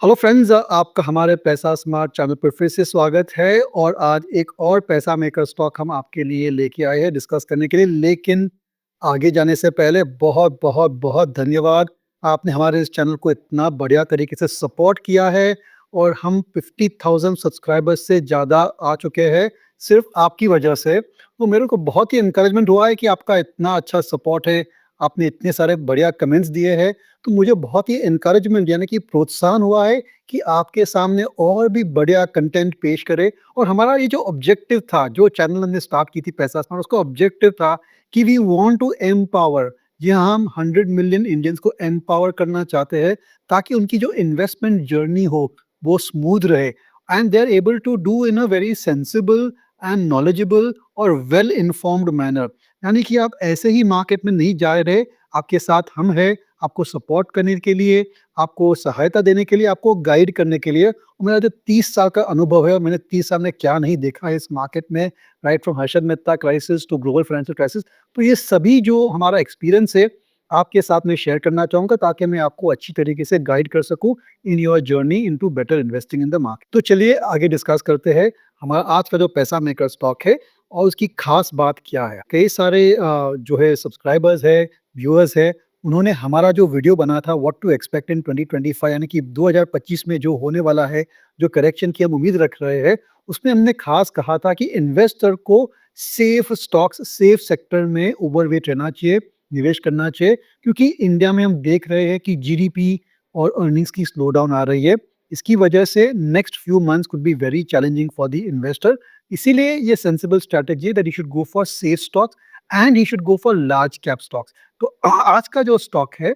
Hello friends, आपका हमारे पैसा स्मार्ट चैनल पर फिर से स्वागत है और आज एक और पैसा मेकर स्टॉक हम आपके लिए लेके आए हैं डिस्कस करने के लिए। लेकिन आगे जाने से पहले बहुत बहुत बहुत धन्यवाद। आपने हमारे इस चैनल को इतना बढ़िया तरीके से सपोर्ट किया है और हम 50,000 सब्सक्राइबर्स से ज़्यादा आ चुके हैं सिर्फ आपकी वजह से। तो मेरे को बहुत ही इंकरेजमेंट हुआ है कि आपका इतना अच्छा सपोर्ट है, आपने इतने सारे बढ़िया कमेंट्स दिए हैं। तो मुझे बहुत ही एनकरेजमेंट यानी कि प्रोत्साहन हुआ है कि आपके सामने और भी बढ़िया कंटेंट पेश करें। और हमारा ये जो ऑब्जेक्टिव था, जो चैनल हमने स्टार्ट की थी पैसा स्मार्ट, उसका ऑब्जेक्टिव था कि वी वांट टू एम्पावर। जी हाँ, हम 100 मिलियन इंडियंस को एम्पावर करना चाहते हैं ताकि उनकी जो इन्वेस्टमेंट जर्नी हो वो स्मूथ रहे and they are able to do in a very sensible and knowledgeable और वेल इन्फॉर्म्ड मैनर। यानी कि आप ऐसे ही मार्केट में नहीं जा रहे, आपके साथ हम हैं आपको सपोर्ट करने के लिए, आपको सहायता देने के लिए, आपको गाइड करने के लिए। और मेरा जो 30 साल का अनुभव है और मैंने 30 साल में क्या नहीं देखा है इस मार्केट में, right from Harshad Mehta crisis to global financial crisis. तो ये सभी जो हमारा एक्सपीरियंस है, आपके साथ मैं शेयर करना चाहूँगा ताकि मैं आपको अच्छी तरीके से गाइड कर सकूँ in your journey into better investing in the market. तो चलिए आगे डिस्कस करते हैं हमारा आज का जो पैसा मेकर स्टॉक है और उसकी खास बात क्या है। कई सारे जो है सब्सक्राइबर्स है, व्यूअर्स है, उन्होंने हमारा जो वीडियो बना था व्हाट टू एक्सपेक्ट इन 2025 यानी कि 2025 में जो होने वाला है, जो करेक्शन की हम उम्मीद रख रहे हैं, उसमें हमने खास कहा था कि इन्वेस्टर को सेफ स्टॉक्स, सेफ सेक्टर में ओवरवेट रहना चाहिए, निवेश करना चाहिए। क्योंकि इंडिया में हम देख रहे हैं कि जीडीपी और अर्निंग्स की स्लो डाउन आ रही है। इसकी वजह से next few months could be very challenging for the investor. इसीलिए ये सेंसिबल स्ट्रैटेजी है that you should go for safe stocks and you should go for large cap stocks. तो आज का जो स्टॉक है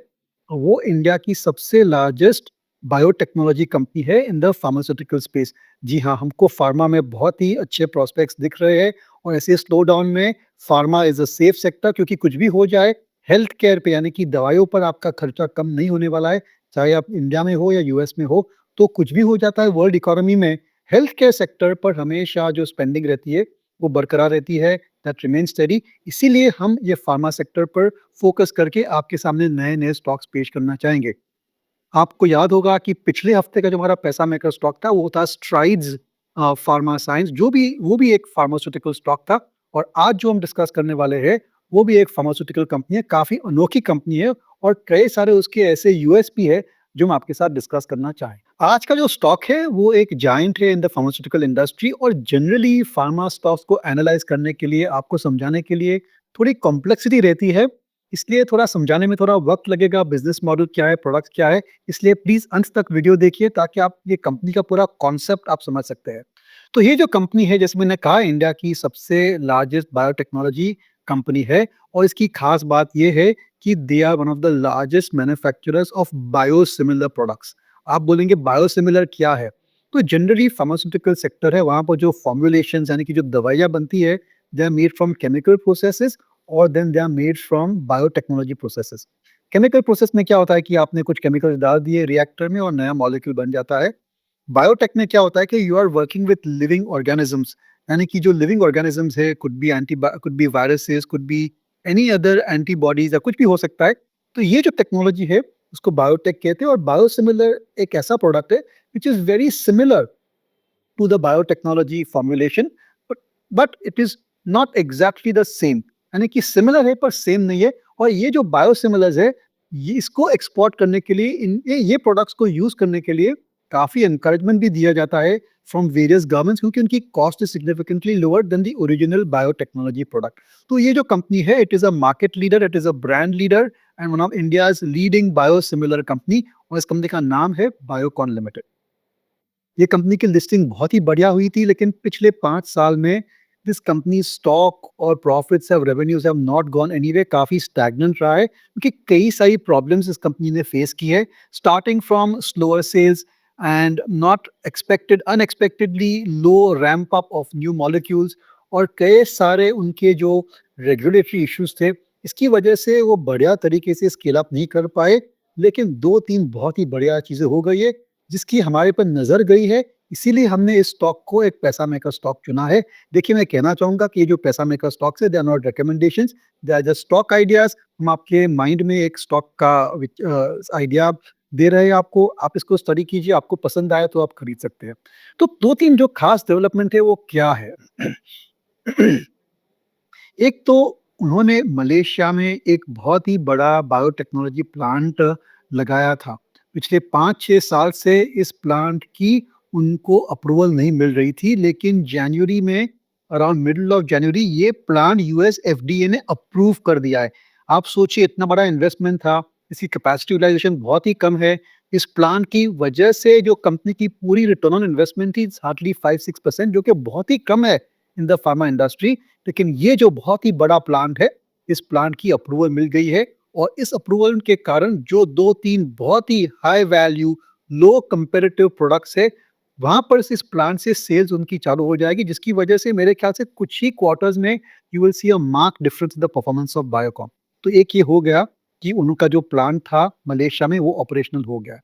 वो इंडिया की सबसे लार्जेस्ट बायोटेक्नोलॉजी कंपनी है इन द फार्मास्यूटिकल स्पेस। जी हाँ, हमको फार्मा में बहुत ही अच्छे प्रोस्पेक्ट्स दिख रहे हैं और ऐसे स्लो डाउन में pharma is a safe sector, क्योंकि कुछ भी हो जाए हेल्थ केयर पे यानी कि दवाइयों पर आपका खर्चा कम नहीं होने वाला है। चाहे आप इंडिया में हो या यूएस में हो, तो कुछ भी हो जाता है वर्ल्ड इकोनॉमी में, हेल्थ केयर सेक्टर पर हमेशा जो स्पेंडिंग रहती है वो बरकरार रहती है, दैट रिमेन स्टडी। इसीलिए हम ये फार्मा सेक्टर पर फोकस करके आपके सामने नए-नए स्टॉक्स पेश करना चाहेंगे। आपको याद होगा कि पिछले हफ्ते का जो हमारा पैसा मेकर स्टॉक था वो था स्ट्राइड्स फार्मा साइंस, जो भी वो भी एक फार्मास्यूटिकल स्टॉक था। और आज जो हम डिस्कस करने वाले हैं वो भी एक फार्मास्यूटिकल कंपनी है, काफ़ी अनोखी कंपनी है और कई सारे उसके ऐसे यूएसपी है जो हम आपके साथ डिस्कस करना चाहें। आज का जो स्टॉक है वो एक जायंट है इन द फार्मास्यूटिकल इंडस्ट्री और जनरली फार्मा स्टॉक्स को एनालाइज करने के लिए, आपको समझाने के लिए थोड़ी कॉम्प्लेक्सिटी रहती है। इसलिए थोड़ा समझाने में थोड़ा वक्त लगेगा, बिजनेस मॉडल क्या है, प्रोडक्ट क्या है। इसलिए प्लीज अंत तक वीडियो देखिए ताकि आप ये कंपनी का पूरा कॉन्सेप्ट आप समझ सकते हैं। तो ये जो कंपनी है, जैसे मैंने कहा, इंडिया की सबसे लार्जेस्ट बायोटेक्नोलॉजी कंपनी है और इसकी खास बात ये है कि they are one of the largest manufacturers of biosimilar products. आप बोलेंगे बायोसिमिलर क्या है? तो जनरली फार्मास्यूटिकल सेक्टर है, वहाँ पर जो फॉर्मुलेशन यानी कि जो दवाइयाँ बनती है, they are made from chemical processes और then they are made from biotechnology processes. Chemical process में क्या होता है कि आपने कुछ केमिकल्स डाल दिए रिएक्टर में और नया मॉलिक्यूल बन जाता है। बायोटेक में क्या होता है कि you are working with living organisms, यानी कि जो लिविंग ऑर्गेनिजम्स है, could be viruses, could be any other antibodies या कुछ भी हो सकता है। तो ये जो टेक्नोलॉजी है उसको बायोटेक कहते हैं। और बायोसिमिलर एक ऐसा प्रोडक्ट है which is very similar to the biotechnology formulation, but it is not exactly the same। यानी कि सिमिलर है पर सेम नहीं है। और ये जो बायोसिमिलर्स है, ये इसको एक्सपोर्ट करने के लिए, ये प्रोडक्ट्स को यूज करने के लिए काफी एनकरेजमेंट भी दिया जाता है फ्रॉम वेरियस गवर्नमेंट्स, क्योंकि उनकी cost is significantly lower than the original biotechnology product. तो ये जो कंपनी है, it is a market leader, it is a brand leader and one of India's leading biosimilar company. और इस कंपनी का नाम है बायोकॉन लिमिटेड। ये कंपनी की लिस्टिंग बहुत ही बढ़िया हुई थी, लेकिन पिछले 5 साल में दिस कंपनी स्टॉक और profits have revenues have not gone anywhere, काफ़ी स्टैग्नेंट रहा है क्योंकि कई सारी प्रॉब्लम्स इस कंपनी ने फेस की है, starting from slower sales and not expected unexpectedly low ramp up of new molecules और कई सारे उनके जो रेगुलेटरी इश्यूज थे। इसकी वजह से वो बढ़िया तरीके से स्केल अप नहीं कर पाए। लेकिन 2-3 बहुत ही बढ़िया चीज़ें हो गई है जिसकी हमारे पर नज़र गई है, इसीलिए हमने इस स्टॉक को एक पैसा मेकर स्टॉक चुना है। देखिए, मैं कहना चाहूँगा कि ये जो पैसा मेकर स्टॉक्स है, they are not recommendations, they are just stock ideas. हम आपके माइंड में एक स्टॉक का आइडिया दे रहे हैं आपको, आप इसको स्टडी कीजिए, आपको पसंद आए तो आप खरीद सकते हैं। तो 2-3 जो खास डेवलपमेंट है वो क्या है? एक तो उन्होंने मलेशिया में एक बहुत ही बड़ा बायोटेक्नोलॉजी प्लांट लगाया था। पिछले 5-6 साल से इस प्लांट की उनको अप्रूवल नहीं मिल रही थी, लेकिन जनवरी में अराउंड मिडल ऑफ जनवरी ये प्लांट यूएस एफडीए ने अप्रूव कर दिया है। आप सोचिए इतना बड़ा इन्वेस्टमेंट था, इसकी कैपेसिटी यूटिलाइजेशन बहुत ही कम है। इस प्लांट की वजह से जो कंपनी की पूरी रिटर्न ऑन इन्वेस्टमेंट थी हार्डली 5-6% जो कि बहुत ही कम है इन द फार्मा इंडस्ट्री। लेकिन ये जो बहुत ही बड़ा प्लांट है, इस प्लांट की अप्रूवल मिल गई है और इस अप्रूवल के कारण जो 2-3 बहुत ही हाई वैल्यू, लो कंपैरेटिव प्रोडक्ट्स है, वहाँ पर इस प्लांट से सेल्स उनकी चालू हो जाएगी, जिसकी वजह से मेरे ख्याल से कुछ ही क्वार्टर्स में you will see a marked difference in the performance of Biocon. तो एक ये हो गया कि उनका जो प्लांट था मलेशिया में वो ऑपरेशनल हो गया।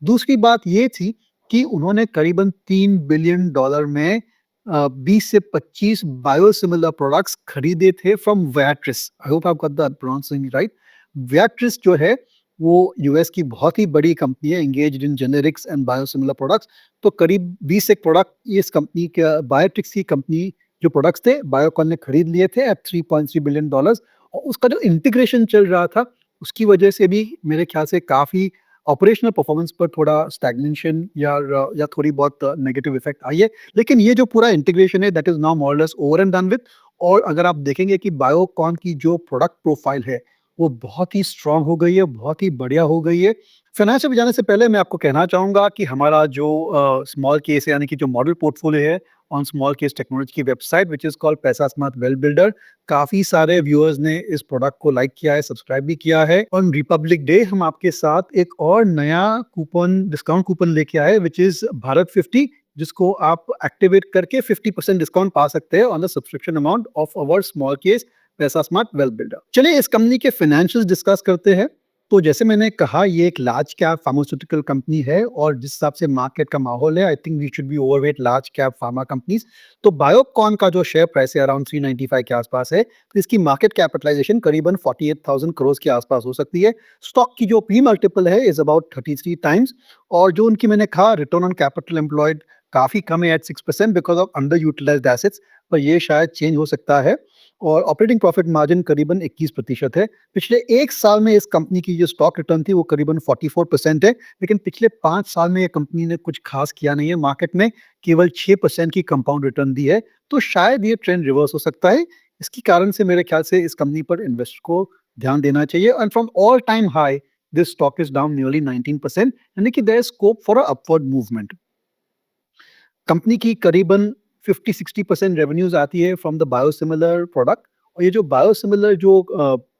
दूसरी बात ये थी कि उन्होंने करीबन $3 बिलियन में 20 से 25 बायोसिमिलर प्रोडक्ट्स खरीदे थे from Viatris. I hope I got the pronouncing right. Viatris जो है वो यूएस की बहुत ही बड़ी कंपनी है, engaged in generics and biosimilar products. तो करीब 20 एक प्रोडक्ट इस कंपनी के बायोट्रिक्स की कंपनी जो प्रोडक्ट्स थे बायोकॉन ने खरीद लिए थे एट $3.3 बिलियन। और उसका जो इंटीग्रेशन चल रहा था उसकी वजह से भी मेरे ख्याल से काफ़ी ऑपरेशनल परफॉर्मेंस पर थोड़ा स्टैग्नेशन या थोड़ी बहुत नेगेटिव इफेक्ट आई है। लेकिन ये जो पूरा इंटीग्रेशन है दैट इज नाउ मोर और less over and done with. और अगर आप देखेंगे कि बायोकॉन की जो प्रोडक्ट प्रोफाइल है वो बहुत ही स्ट्रांग हो गई है, बहुत ही बढ़िया हो गई है। फाइनेंस में जाने से पहले मैं आपको कहना चाहूँगा कि हमारा जो स्मॉल केस यानी कि जो मॉडल पोर्टफोलियो है ऑन स्मॉल केस टेक्नोलॉजी की वेबसाइट व्हिच इज़ कॉल्ड पैसा स्मार्ट वेल्थ बिल्डर, काफ़ी सारे व्यूअर्स ने इस प्रोडक्ट को लाइक किया है, सब्सक्राइब भी किया है। ऑन रिपब्लिक डे हम आपके साथ एक और नया कूपन डिस्काउंट कूपन लेके आए व्हिच इज़ भारत 50, जिसको आप एक्टिवेट करके 50% डिस्काउंट पा सकते हैं on the subscription amount of our small case पैसा स्मार्ट वेल्थ बिल्डर। चलिए इस कंपनी के फाइनेंशियल्स डिस्कस करते हैं। तो जैसे मैंने कहा ये एक लार्ज कैप फार्मास्यूटिकल कंपनी है और जिस हिसाब से मार्केट का माहौल है I think we should be overweight large cap pharma companies. तो बायोकॉन का जो शेयर प्राइस है अराउंड 395 के आसपास है, तो इसकी मार्केट कैपिटलाइजेशन करीबन 48,000 करोड़ के आसपास हो सकती है। स्टॉक की जो पी मल्टीपल है इज अबाउट 33 टाइम्स। और जो उनकी मैंने कहा रिटर्न ऑन कैपिटल एम्प्लॉयड काफी कम है at 6% because of under utilised assets, पर ये शायद चेंज हो सकता है। और ऑपरेटिंग प्रॉफिट मार्जिन करीबन 21% है। पिछले एक साल में इस कंपनी की जो स्टॉक रिटर्न थी वो करीबन 44% है। लेकिन पिछले 5 साल में ये कंपनी ने कुछ खास किया नहीं है, मार्केट में केवल 6% की कंपाउंड रिटर्न दी है। तो शायद ये ट्रेंड रिवर्स हो सकता है। इसकी कारण से मेरे ख्याल से इस कंपनी पर इन्वेस्टर को ध्यान देना चाहिए। And from all time high this stock is down nearly 19%, यानी कि there is scope for a upward movement. Company की करीबन 50-60% रेवेन्यूज आती है फ्रॉम द बायोसिमिलर प्रोडक्ट। और ये जो बायोसिमिलर जो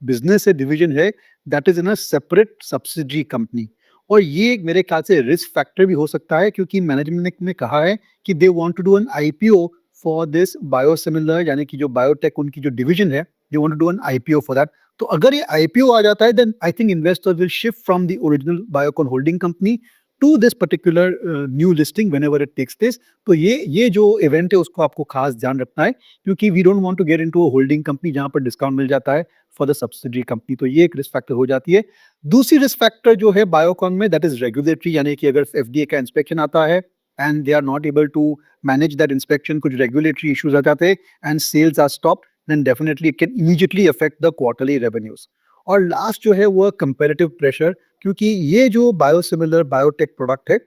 बिजनेस है, डिवीजन है, that is in a separate subsidiary company. और ये मेरे ख्याल से रिस्क फैक्टर भी हो सकता है क्योंकि मैनेजमेंट ने कहा है कि they want to do an IPO for this biosimilar, यानी कि जो बायोटेक उनकी जो डिवीजन है, they want to do an IPO for that. तो अगर ये आईपीओ आ जाता है then I think investor will shift from the original Biocon holding company to this particular new listing whenever it takes place. तो ये जो इवेंट है उसको आपको खास ध्यान रखना है क्योंकि we don't want to get into a holding company जहां पर डिस्काउंट मिल जाता है फॉर द सब्सिडरी कंपनी। तो ये एक रिस्क फैक्टर हो जाती है। दूसरी रिस्क फैक्टर जो है बायोकॉन में दैट इज रेगुलेटरी, यानी कि अगर एफडीए का इंस्पेक्शन आता है and they are not able to manage that inspection, कुछ रेगुलेटरी इश्यूज आ जाते हैं and sales are stopped, then definitely it can immediately affect the quarterly revenues. और लास्ट जो है वो कंपेरेटिव प्रेशर, क्योंकि ये जो बायोसिमिलर बायोटेक प्रोडक्ट है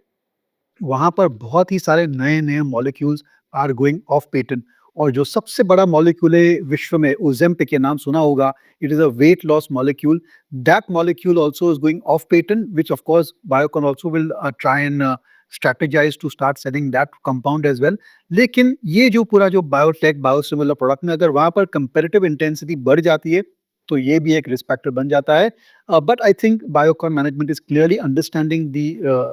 वहाँ पर बहुत ही सारे नए-नए molecules are going off patent. और जो सबसे बड़ा मॉलिक्यूल है विश्व में, ओज़ेम्पिक, के नाम सुना होगा, it is a weight loss molecule. That molecule also is going off patent which of course Biocon also will try and strategise to start selling that compound as well. लेकिन ये जो पूरा जो बायोटेक बायोसिमिलर प्रोडक्ट में अगर वहाँ पर comparative intensity बढ़ जाती है, तो ये भी एक रिस्क फैक्टर बन जाता है। But I think Biocon management is clearly understanding the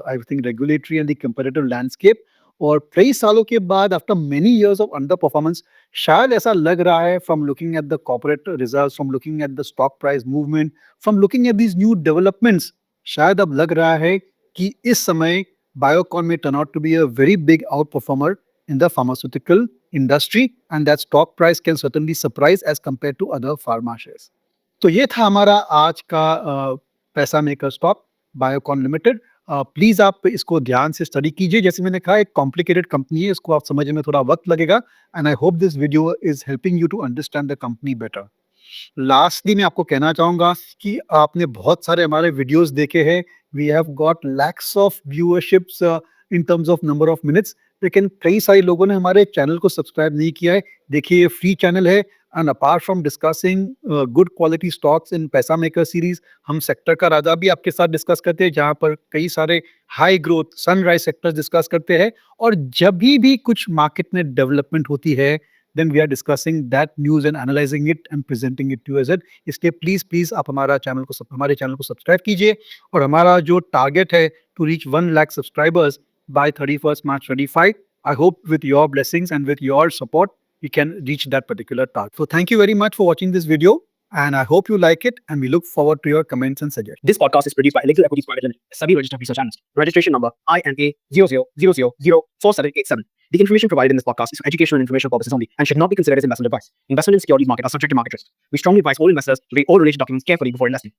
I think regulatory and the competitive landscape। और कई सालों के बाद after many years of under performance शायद ऐसा लग रहा है from looking at the corporate results, from looking at the stock price movement, from looking at these new developments, शायद अब लग रहा है कि इस समय बायोकॉन में turn out to be a very big out performer in the pharmaceutical industry and that stock price can certainly surprise as compare to other pharma shares. तो ये था हमारा आज का पैसा maker stock. Biocon limited. Please आप इसको ध्यान से स्टडी कीजिए। जैसे मैंने कहा, एक कॉम्प्लिकेटेड कंपनी है, इसको आप समझने में थोड़ा वक़्त लगेगा and I hope this video is helping you to understand the company better. Lastly मैं आपको कहना चाहूँगा कि आपने बहुत सारे हमारे वीडियोज़ देखे हैं। We have got lakhs of viewerships in terms of number of minutes, लेकिन कई सारे लोगों ने हमारे चैनल को सब्सक्राइब नहीं किया है। देखिए, ये फ्री चैनल है and apart from discussing good quality stocks इन पैसा मेकर सीरीज़, हम सेक्टर का राजा भी आपके साथ डिस्कस करते हैं, जहाँ पर कई सारे high growth sunrise sectors discuss करते हैं। और जभी भी कुछ मार्केट में डेवलपमेंट होती है, then we are discussing that news and analysing it and presenting it to you as it. इसलिए प्लीज़ आप हमारे चैनल को सब्सक्राइब कीजिए। और हमारा जो टारगेट है to reach 1 lakh subscribers by 31st March 25, I hope with your blessings and with your support we can reach that particular target. So thank you very much for watching this video and I hope you like it and we look forward to your comments and suggestions. This podcast is produced by Electro Equities Private Limited, SEBI registered research analyst. Registration number INK 00004787. The information provided in this podcast is for educational and informational purposes only and should not be considered as investment advice. Investment in securities market are subject to market risk. We strongly advise all investors to read all related documents carefully before investing.